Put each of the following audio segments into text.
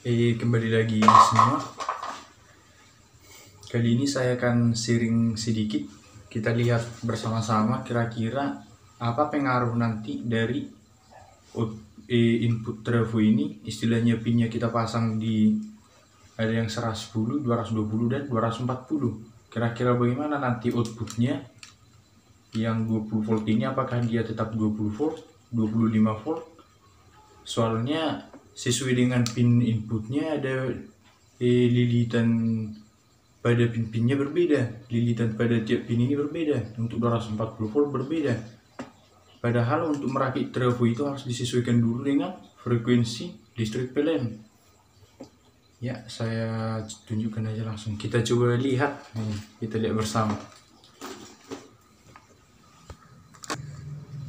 Kembali lagi semua. Kali ini saya akan sharing sedikit. Kita lihat bersama-sama kira-kira apa pengaruh nanti dari input trafo ini. Istilahnya pinnya kita pasang di ada yang 110, 220 dan 240. Kira-kira bagaimana nanti outputnya yang 20 volt ini, apakah dia tetap 20 volt, 25 volt? Soalnya sesuai dengan pin inputnya ada lilitan pada pin-pinnya berbeda, lilitan pada tiap pin ini berbeda. Untuk 240 volt berbeda, padahal untuk merakit trafo itu harus disesuaikan dulu dengan frekuensi listrik PLN. Ya, saya tunjukkan aja langsung, kita coba lihat. Kita lihat bersama.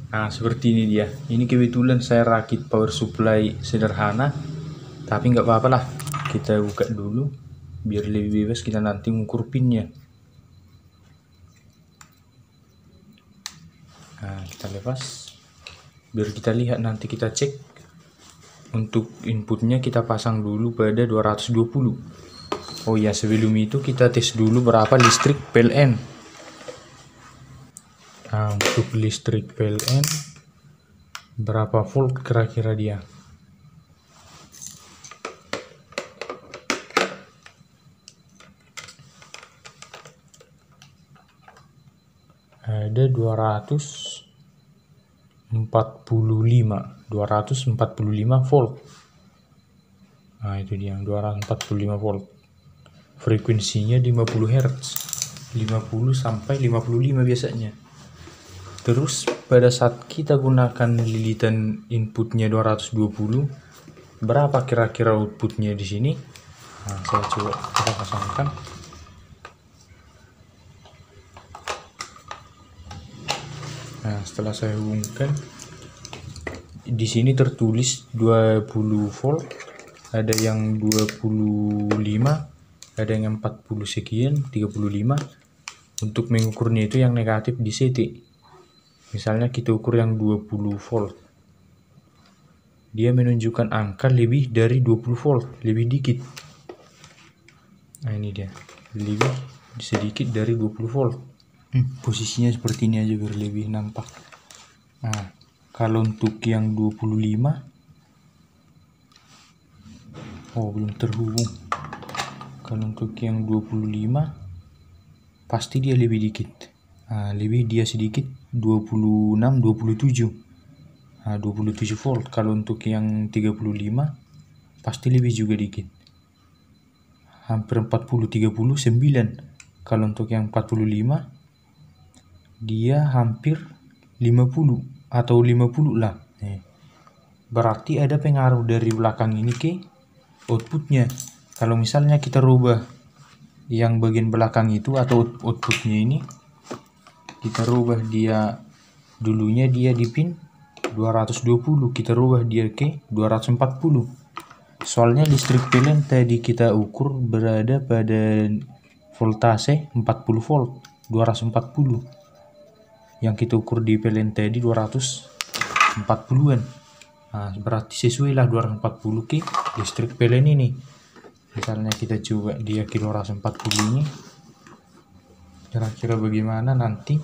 Nah, seperti ini dia. Ini kebetulan saya rakit power supply sederhana, tapi nggak apa-apa lah. Kita buka dulu biar lebih bebas kita nanti mengukur pinnya. Nah, kita lepas biar kita lihat, nanti kita cek. Untuk inputnya kita pasang dulu pada 220. Oh ya, sebelum itu kita tes dulu berapa listrik PLN. Nah, untuk listrik PLN berapa volt kira-kira dia? Ada 245 volt. Nah, itu dia 245 volt. Frekuensinya 50 Hz. 50 sampai 55 biasanya. Terus pada saat kita gunakan lilitan inputnya 220, berapa kira-kira outputnya di sini? Nah, saya coba kita pasangkan. Nah, setelah saya hubungkan, di sini tertulis 20 volt, ada yang 25, ada yang 40 sekian, 35. Untuk mengukurnya itu yang negatif di CT. Misalnya kita ukur yang 20 volt, dia menunjukkan angka lebih dari 20 volt, lebih dikit. Nah, ini dia, lebih sedikit dari 20 volt. Posisinya seperti ini aja biar lebih nampak. Nah, kalau untuk yang 25, oh belum terhubung. Kalau untuk yang 25 pasti dia lebih dikit. Nah, lebih dia sedikit, 26, 27. Nah, 27 volt. Kalau untuk yang 35 pasti lebih juga dikit, hampir 40, 39. Kalau untuk yang 45 dia hampir 50 atau 50 lah. Berarti ada pengaruh dari belakang ini ke outputnya. Kalau misalnya kita rubah yang bagian belakang itu atau outputnya ini, kita rubah dia dulunya dia di pin 220, kita rubah dia ke 240. Soalnya listrik PLN tadi kita ukur berada pada voltase 40 volt, 240. Yang kita ukur di PLN tadi 240-an. Nah, berarti sesuai lah 240 ke listrik PLN ini. Misalnya kita coba dia ke 240 ini, kira-kira bagaimana nanti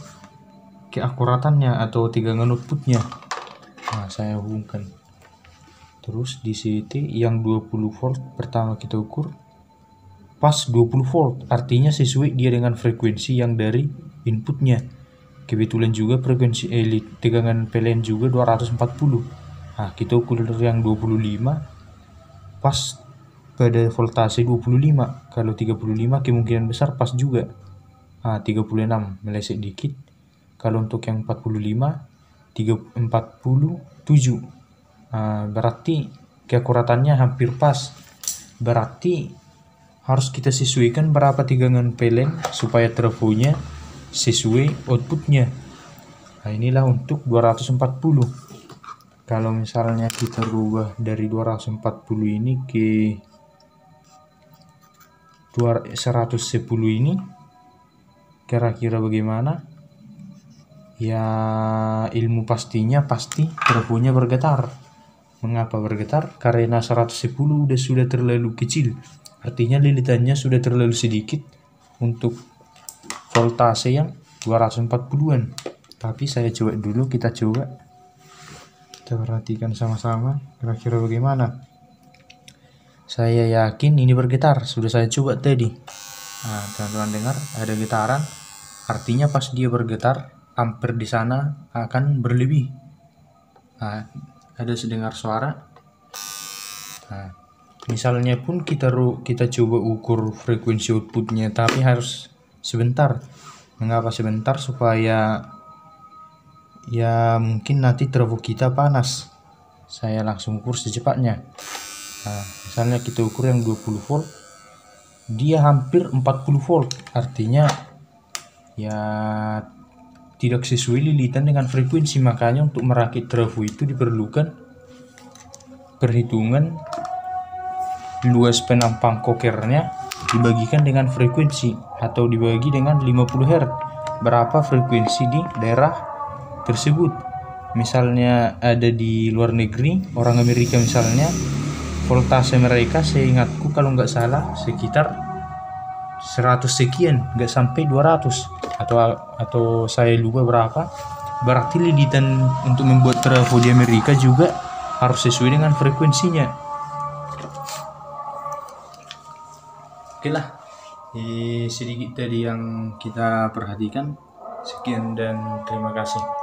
keakuratannya atau tegangan outputnya. Nah, saya hubungkan. Terus di CT yang 20 volt pertama kita ukur pas 20 volt, artinya sesuai dia dengan frekuensi yang dari inputnya. Kebetulan juga frekuensi tegangan PLN juga 240. Nah, kita ukur yang 25 pas pada voltase 25. Kalau 35 kemungkinan besar pas juga. 36 meleset dikit. Kalau untuk yang 45 47. Berarti keakuratannya hampir pas. Berarti harus kita sesuaikan berapa tegangan PLN supaya trafonya sesuai outputnya. Nah, inilah untuk 240. Kalau misalnya kita rubah dari 240 ini ke 110 ini, kira-kira bagaimana? Ya, ilmu pastinya pasti trafonya bergetar. Mengapa bergetar? Karena 110 sudah terlalu kecil, artinya lilitannya sudah terlalu sedikit untuk voltase yang 240-an. Tapi saya coba dulu, kita perhatikan sama-sama kira-kira bagaimana. Saya yakin ini bergetar, sudah saya coba tadi. Nah, teman-teman dengar ada getaran, artinya pas dia bergetar ampere di sana akan berlebih. Nah, ada sedengar suara. Nah, misalnya pun kita coba ukur frekuensi outputnya, tapi harus sebentar. Mengapa sebentar? Supaya ya mungkin nanti trafo kita panas. Saya langsung ukur secepatnya. Nah, misalnya kita ukur yang 20 volt, dia hampir 40 volt, artinya ya tidak sesuai lilitan dengan frekuensi. Makanya untuk merakit trafo itu diperlukan perhitungan luas penampang kokernya dibagikan dengan frekuensi, atau dibagi dengan 50 Hz. Berapa frekuensi di daerah tersebut. Misalnya ada di luar negeri, orang Amerika misalnya, voltase mereka seingatku kalau nggak salah sekitar 100 sekian, nggak sampai 200, atau saya lupa berapa. Berarti lilitan untuk membuat trafo di Amerika juga harus sesuai dengan frekuensinya. Oke lah, sedikit tadi yang kita perhatikan. Sekian dan terima kasih.